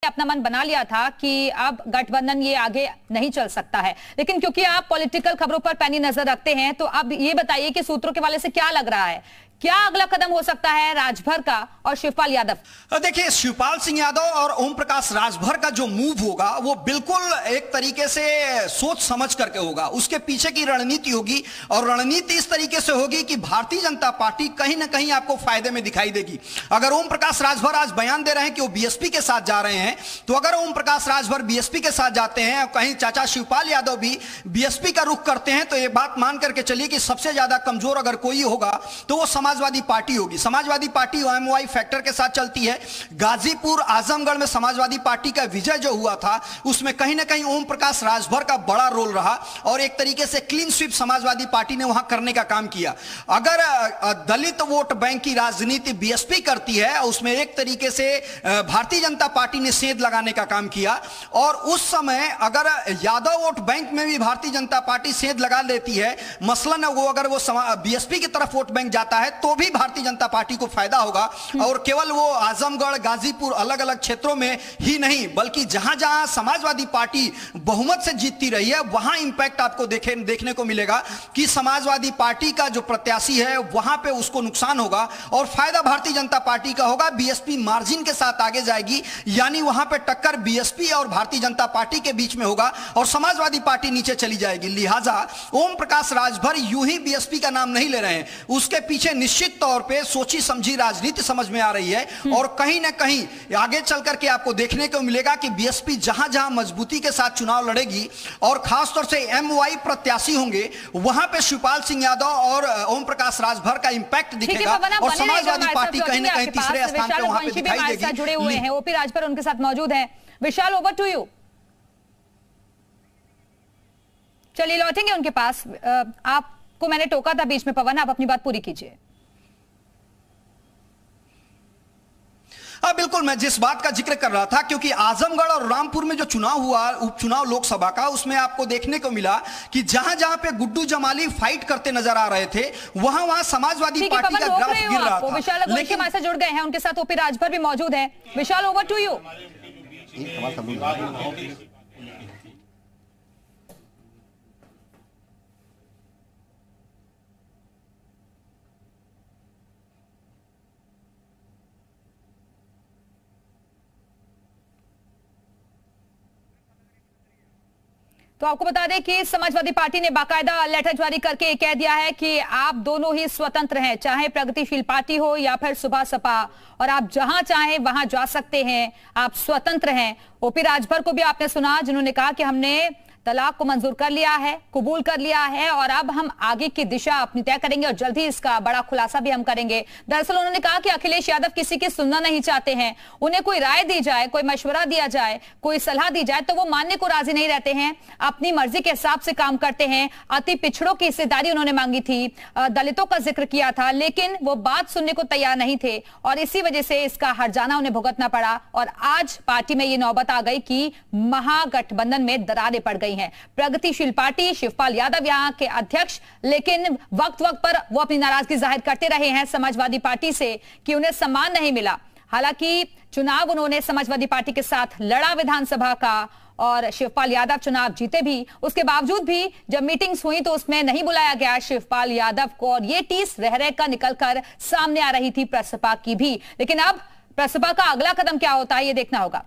अपना मन बना लिया था कि अब गठबंधन ये आगे नहीं चल सकता है, लेकिन क्योंकि आप पॉलिटिकल खबरों पर पैनी नजर रखते हैं, तो अब ये बताइए कि सूत्रों के वाले से क्या लग रहा है, क्या अगला कदम हो सकता है राजभर का और शिवपाल यादव? देखिए, शिवपाल सिंह यादव और ओम प्रकाश राजभर का जो मूव होगा वो बिल्कुल एक तरीके से सोच समझ करके होगा। उसके पीछे की रणनीति होगी और रणनीति इस तरीके से होगी कि भारतीय जनता पार्टी कहीं ना कहीं आपको फायदे में दिखाई देगी। अगर ओम प्रकाश राजभर आज बयान दे रहे हैं कि वो बीएसपी के साथ जा रहे हैं, तो अगर ओम प्रकाश राजभर बीएसपी के साथ जाते हैं और कहीं चाचा शिवपाल यादव भी बीएसपी का रुख करते हैं, तो ये बात मान करके चलिए कि सबसे ज्यादा कमजोर अगर कोई होगा तो वो समाजवादी पार्टी होगी। समाजवादी पार्टी ओएमओआई फैक्टर के साथ चलती है। गाजीपुर आजमगढ़ में समाजवादी पार्टी का विजय जो हुआ था उसमें कहीं ना कहीं ओम प्रकाश राजभर का बड़ा रोल रहा और एक तरीके से क्लीन स्वीप समाजवादी पार्टी ने वहां करने का काम किया। अगर दलित वोट बैंक की राजनीति बीएसपी करती है, उसमें एक तरीके से भारतीय जनता पार्टी ने सेंध लगाने का काम किया और उस समय अगर यादव वोट बैंक में भी भारतीय जनता पार्टी सेंध लगा लेती है, मसलन वो अगर वो बीएसपी की तरफ वोट बैंक जाता है तो भी भारतीय जनता पार्टी को फायदा होगा। और केवल वो आजमगढ़ गाजीपुर अलग अलग क्षेत्रों में ही नहीं बल्कि जहां जहां समाजवादी पार्टी बहुमत से जीतती रही है वहां इंपैक्ट आपको देखने को मिलेगा कि समाजवादी पार्टी का जो प्रत्याशी है वहां पे उसको नुकसान होगा और फायदा भारतीय जनता पार्टी का होगा। बीएसपी मार्जिन के साथ आगे जाएगी, यानी वहां पे टक्कर बीएसपी और भारतीय जनता पार्टी के बीच में होगा और समाजवादी पार्टी नीचे चली जाएगी। लिहाजा ओम प्रकाश राजभर यूं ही बीएसपी का नाम नहीं ले रहे हैं, उसके पीछे निश्चित तौर पे सोची समझी राजनीति समझ में आ रही है और कहीं ना कहीं आगे चल करके आपको देखने को मिलेगा कि बीएसपी जहां जहां मजबूती के साथ चुनाव लड़ेगी और खासतौर से एमवाई प्रत्याशी होंगे वहां पे शिवपाल सिंह यादव और ओम प्रकाश राजभर का इंपैक्ट दिखेगा और समाजवादी पार्टी कहीं ना कहीं तीसरे स्थान पे वहां पे दिखाई देगी। जुड़े हुए हैं ओपी राजभर उनके साथ मौजूद हैं। विशाल, ओवर टू यू। चलिए लौटेंगे उनके पास। आपको मैंने टोका था बीच में, पवन आप अपनी बात पूरी कीजिए। हाँ बिल्कुल, मैं जिस बात का जिक्र कर रहा था, क्योंकि आजमगढ़ और रामपुर में जो चुनाव हुआ उपचुनाव लोकसभा का, उसमें आपको देखने को मिला कि जहां जहां पे गुड्डू जमाली फाइट करते नजर आ रहे थे वहां वहां समाजवादी पार्टी का ग्राफ गिर रहा था। विशाल लेकिन हमारे साथ जुड़ गए हैं, उनके साथ ओपी राजभर भी मौजूद है। विशाल, ओवर टू यू। तो आपको बता दें कि समाजवादी पार्टी ने बाकायदा लेटर जारी करके कह दिया है कि आप दोनों ही स्वतंत्र हैं, चाहे प्रगतिशील पार्टी हो या फिर सुबह सपा, और आप जहां चाहें वहां जा सकते हैं, आप स्वतंत्र हैं। ओपी राजभर को भी आपने सुना, जिन्होंने कहा कि हमने तलाक को मंजूर कर लिया है, कबूल कर लिया है और अब हम आगे की दिशा अपनी तय करेंगे और जल्द ही इसका बड़ा खुलासा भी हम करेंगे। दरअसल उन्होंने कहा कि अखिलेश यादव किसी की सुनना नहीं चाहते हैं, उन्हें कोई राय दी जाए, कोई मशवरा दिया जाए, कोई सलाह दी जाए तो वो मानने को राजी नहीं रहते हैं, अपनी मर्जी के हिसाब से काम करते हैं। अति पिछड़ों की हिस्सेदारी उन्होंने मांगी थी, दलितों का जिक्र किया था, लेकिन वो बात सुनने को तैयार नहीं थे और इसी वजह से इसका हर्जाना उन्हें भुगतना पड़ा और आज पार्टी में ये नौबत आ गई कि महागठबंधन में दरारें पड़ गई हैं। प्रगतिशील पार्टी, शिवपाल यादव यहां के अध्यक्ष, लेकिन वक्त वक्त पर वो अपनी नाराजगी जाहिर करते रहे हैं समाजवादी पार्टी से कि उन्हें सम्मान नहीं मिला। हालांकि चुनाव उन्होंने समाजवादी पार्टी के साथ लड़ा विधानसभा का और शिवपाल यादव चुनाव जीते भी, उसके बावजूद भी जब मीटिंग्स हुई तो उसमें नहीं बुलाया गया शिवपाल यादव को और ये टीस रह रहकर निकलकर सामने आ रही थी प्रसपा की भी। लेकिन अब प्रसपा का अगला कदम क्या होता है ये देखना होगा।